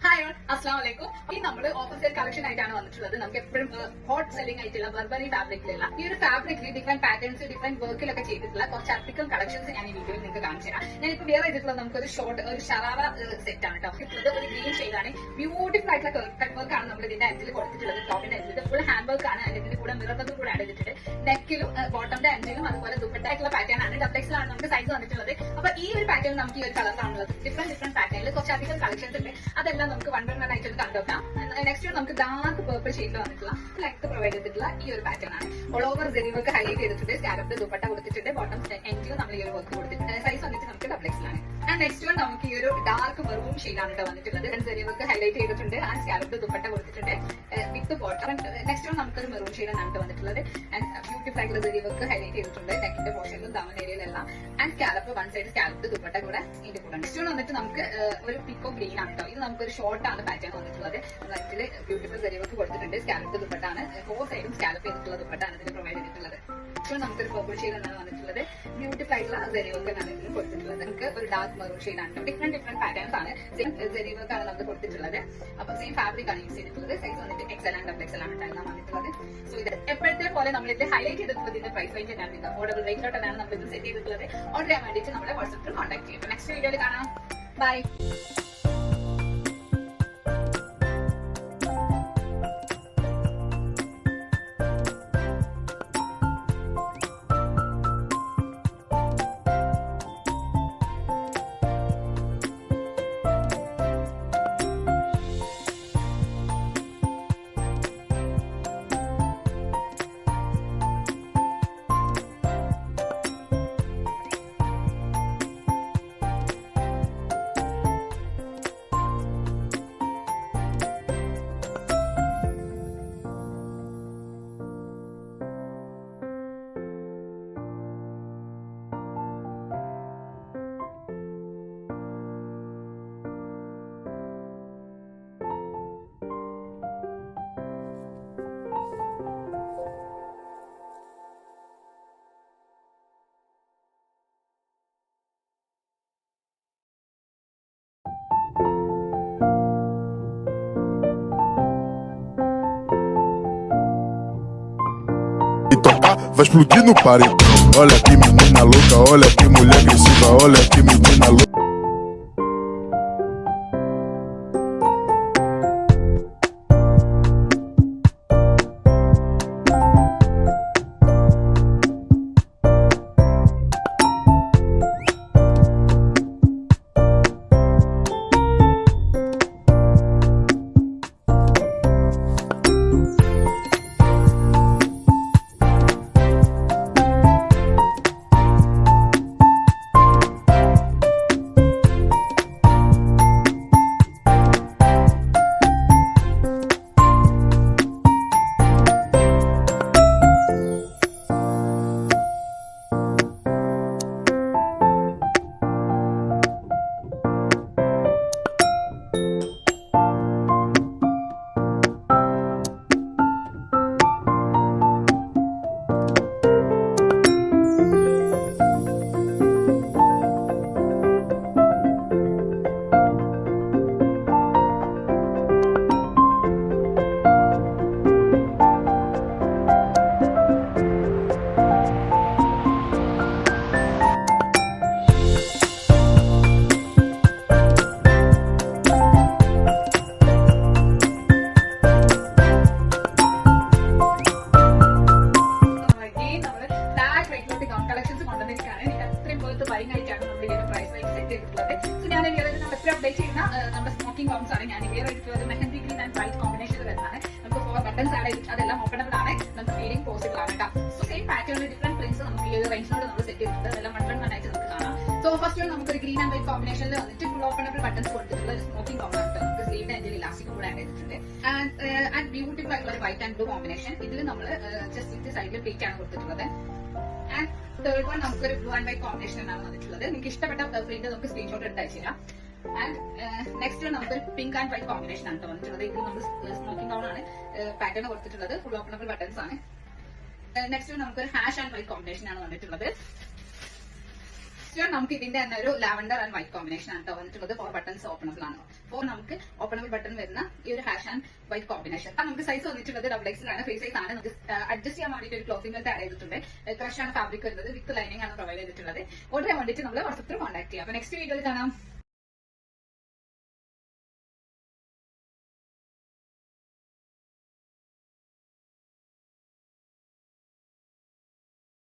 Hi all, അസ്സാം വലൈക്കും. ഈ നമ്മള് ഓഫർ സെയിൽ കളക്ഷൻ ആയിട്ടാണ് വന്നിട്ടുള്ളത്. നമുക്ക് എപ്പോഴും ഹോട്ട് സെല്ലിംഗ് ആയിട്ടുള്ള ബർബറി ഫാബ്രിക്കിലുള്ള ഈ ഒരു ഫാബ്രിക്കിൽ ഡിഫറെന്റ് പാറ്റേൺസ് ഡിഫറെന്റ് വർക്കിലൊക്കെ ചെയ്തിട്ടുള്ള കുറച്ച് അർട്ടിക്കൽ കളക്ഷൻസ് ഞാൻ ഈ വീഡിയോയിൽ നിങ്ങൾക്ക് കാണിച്ചു തരാം. ഞാനിപ്പോ വേറെ ചെയ്തിട്ടുള്ളത് നമുക്കൊരു ഷോർട്ട് ഒരു ഷറാറ സെറ്റ് ആണ് കേട്ടോ. ഇത് ഒരു ഗ്രീൻ ഷെയ്ഡാണ്. ബ്യൂട്ടിഫുൾ ആയിട്ടുള്ള കട്ട് വർക്ക് ആണ് നമ്മൾ ഇതിന്റെ അഞ്ചിൽ കൊടുത്തിട്ടുള്ളത്. ടോപ്പിന്റെ അഞ്ചിൽ ഫുൾ ഹാൻഡ് വർക്ക് ആണ്. അതിന്റെ കൂടെ മിററും കൂടെ ആഡ് ചെയ്തിട്ടുണ്ട്. നെക്കിലും ബോട്ടമിന്റെ അഞ്ചിലും അതുപോലെ ദുപ്പട്ടായിട്ടുള്ള പാറ്റേൺ ആണ്. ഡബിൾസിലാണ് നമുക്ക് സൈസ് വന്നിട്ടുള്ളത്. അപ്പൊ ഈ ഒരു പാറ്റേൺ നമുക്ക് ഈ ഒരു കളറിലാണുള്ളത്. ഡിഫറെന്റ് പാറ്റേണിൽ കുറച്ച് അധികം കളക്ഷൻസ് ഉണ്ട്. അതെല്ലാം നമുക്ക് വൺ ആയിട്ട് കണ്ടുവെക്കാം. നെക്സ്റ്റ് നമുക്ക് ഡാർക്ക് പേർപ്പിൾ ഷെയ്ഡിൽ വന്നിട്ടുള്ള ലെങ്ത് പ്രൊവൈഡ് ചെയ്തിട്ടുള്ള ഈ ഒരു പാറ്റേൺ ആണ്. All over Jerry work highlight ചെയ്തിട്ടുണ്ട്. സ്കാലപ്പ് ദുപ്പട്ട കൊടുത്തിട്ടുണ്ട്. ബോട്ടം എൻഡിൽ നമ്മൾ ഈ ഒരു വർക്ക് കൊടുത്തിട്ടുണ്ട്. സൈസ് വന്നിട്ട് നമുക്ക് ഡബിൾ എക്സിലാണ്. ആൻഡ് നെക്സ്റ്റ് നമുക്ക് ഈ ഒരു ഡാർക്ക് മെറൂൺ ഷെയ്ഡാണ് കേട്ടോ വന്നിട്ടുള്ളത്. ജെറി വർക്ക് ഹൈലൈറ്റ് ചെയ്തിട്ടുണ്ട്. ആൻഡ് സ്കാലപ്പ് ദുപ്പട്ട കൊടുത്തിട്ടുണ്ട് വിത്ത് ബോട്ടം. നെക്സ്റ്റ് നമുക്കൊരു മെറൂൺ ഷെയ്ഡാണ് വന്നിട്ടുള്ളത്. ആൻഡ് ബ്യൂട്ടിഫുൾ ആയിട്ടുള്ള ജെറി വർക്ക് ഹൈലൈറ്റ് ചെയ്തിട്ടുണ്ട്. നെക്കിന്റെ പോർഷനിലും ദാമൻ ഏരിയയിലെല്ലാം. And scallop one side scallop dupatta കൂടെ ഇതിന്റെ കൂടെ. നെക്സ്റ്റ് വന്നിട്ട് നമുക്ക് ഒരു പിക്കോ ഗ്രീൻ ആണ് കേട്ടോ. ഇത് നമുക്കൊരു ഷോർട്ട് ആണ് പാറ്റേൺ വന്നിട്ടുള്ളത്. അതിൽ ബ്യൂട്ടിഫുൾ ജെറി വർക്ക് കൊടുത്തിട്ടുണ്ട്. സ്കാലപ്പ് ദുപ്പട്ടാണ്. 4 സൈഡും സ്കാലപ്പ് ചെയ്തിട്ടുള്ള ദുപ്പട്ടാണ് ഇതിൽ പ്രൊവൈഡ് ചെയ്തിട്ടുള്ളത്. ഇപ്പോൾ നമുക്കൊരു പർപ്പിൾ ഷെയ്ഡ് എന്നാണ് വന്നിട്ടുള്ളത്. ബ്യൂട്ടിഫുൾ ആയിട്ടുള്ള ജെറി വർക്ക് ആണ് ഇതിൽ കൊടുത്തിട്ടുള്ളത്. നമുക്ക് ഒരു ഡാർക്ക് മെറൂൺ ഷെയ്ഡ് ആണ്. ഡിഫറെന്റ് പാറ്റേൺസ് ആണ്. സെയിം ജെറി വർക്ക് ആണ് നമുക്ക് കൊടുത്തിട്ടുള്ളത്. അപ്പൊ സെയിം ഫാബ്രിക് ആണ് യൂസ് ചെയ്തിട്ടുള്ളത്. സൈസ് വന്നിട്ട് എക്സൽ ആൻഡ് ഡബിൾ എക്സൽ ആണ് വന്നിട്ടുള്ളത്. സോ ഇത് എപ്പോഴത്തെ പോലെ നമ്മൾ ഇത് ഹൈലൈറ്റ് ചെയ്തിട്ടുള്ളത് ഇതിന്റെ പ്രൈസ് റേഞ്ച് തന്നെയാണ്. ഇത് അഫോർഡബിൾ റേഞ്ചിലോട്ടാണ് നമ്മൾ ഇത് സെറ്റ് ചെയ്തിട്ടുള്ളത്. ഓർഡർ ചെയ്യാൻ വേണ്ടിയിട്ട് നമ്മളെ വാട്സ്ആപ്പിൽ കോൺടാക്ട് ചെയ്യും. നെക്സ്റ്റ് വീഡിയോയിൽ കാണാം. By. Vai explodir no paredão. Olha que menina louca, olha que mulher agressiva, olha que menina louca. Update ചെയ്യുന്ന നമ്മുടെ സ്മോക്കിംഗ് ഗൗൺസ് ആണ് ഞാൻ വേറെ എടുക്കുന്നത്. Mehndi green and white combination വരുന്നതാണ്. നമുക്ക് 4 ബട്ടൺസ് ആഡ് ചെയ്തിട്ട് അതെല്ലാം ഓപ്പണബിൾ ആണ്. നമുക്ക് ഫീഡിംഗ് പോസിബിൾ ആണ് കേട്ടോ. സോ സെയിം പാറ്റേണിൽ ഡിഫറെന്റ് പ്രിന്റ്സ് നമുക്ക് ഈ ഒരു റേഞ്ചിനോട് നമ്മൾ സെറ്റ് ചെയ്തിട്ടുണ്ട്. അതെല്ലാം 1 ആയിട്ട് നമുക്ക് കാണാം. സോ ഫസ്റ്റ് നമുക്കൊരു ഗ്രീൻ ആൻഡ് വൈറ്റ് കോമ്പിനേഷനിൽ വന്നിട്ട് ഫുൾ ഓപ്പണബിൾ ബട്ടൺസ് കൊടുത്തിട്ടുള്ള ഒരു സ്മോക്കിംഗ് ഗൗൺ ആണ്. നമുക്ക് സ്ലീവിന്റെ എൻഡിൽ ഇലാസ്റ്റിക് കൂടെ ആഡ് ചെയ്തിട്ടുണ്ട്. ആൻഡ് ബ്യൂട്ടിഫുൾ ആയിട്ടുള്ള ഒരു വൈറ്റ് ആൻഡ് ബ്ലൂ കോമ്പിനേഷൻ. ഇതിൽ നമ്മൾ ജസ്റ്റ് സൈഡിൽ പ്ലേറ്റ് ആണ് കൊടുത്തിട്ടുള്ളത്. ആൻഡ് തേർഡ് വൺ നമുക്കൊരു ബ്ലൂ ആൻഡ് വൈറ്റ് കോമ്പിനേഷൻ ആണ് വന്നിട്ടുള്ളത്. നിങ്ങൾക്ക് ഇഷ്ടപ്പെട്ട പ്രിന്റ് നമുക്ക് സ്ക്രീൻഷോട്ട് എടുത്ത് അയച്ചില്ല. ആൻഡ് നെക്സ്റ്റ് നമുക്ക് പിങ്ക് ആൻഡ് വൈറ്റ് കോമ്പിനേഷൻ ആണ് വന്നിട്ടുള്ളത്. ഇത് നമ്മൾ സ്മോക്കിംഗ് ഗൗൺ ആണ് പാറ്റേൺ കൊടുത്തിട്ടുള്ളത്. ഫുൾ ഓപ്പണബിൾ ബട്ടൺസ് ആണ്. നെക്സ്റ്റ് നമുക്കൊരു ഹാഷ് ആൻഡ് വൈറ്റ് കോമ്പിനേഷൻ ആണ് വന്നിട്ടുള്ളത്. നെക്സ്റ്റ് വൺ നമുക്ക് ഇതിന്റെ തന്നെ ഒരു ലാവൻഡർ ആൻഡ് വൈറ്റ് കോമ്പിനേഷൻ ആണ് വന്നിട്ടുള്ളത്. 4 ബട്ടൺസ് ഓപ്പണബിൾ ആണ്. 4 നമുക്ക് ഓപ്പണബിൾ ബട്ടൺ വരുന്ന ഈ ഒരു ഹാഷ് ആൻഡ് വൈറ്റ് കോമ്പിനേഷൻ. നമുക്ക് സൈസ് വന്നിട്ടുള്ളത് XXL ആണ്. ഫ്രീ സൈസ് ആണ്. നമുക്ക് അഡ്ജസ്റ്റ് ചെയ്യാൻ വേണ്ടിയിട്ട് ഒരു ക്ലോത്തിംഗ് ബെൽറ്റ് ആഡ് ചെയ്തിട്ടുണ്ട്. ക്രഷ് ആണ് ഫാബ്രിക് വരുന്നത്. വിത്ത് ലൈനിങ് ആണ് പ്രൊവൈഡ് ചെയ്തിട്ടുള്ളത്. ഓർഡർ ചെയ്യാൻ വേണ്ടിയിട്ട് നമ്മൾ വാട്സ്ആപ്പിൽ കോൺടാക്ട് ചെയ്യാം. അപ്പൊ നെക്സ്റ്റ് വീഡിയോയിൽ കാണാം.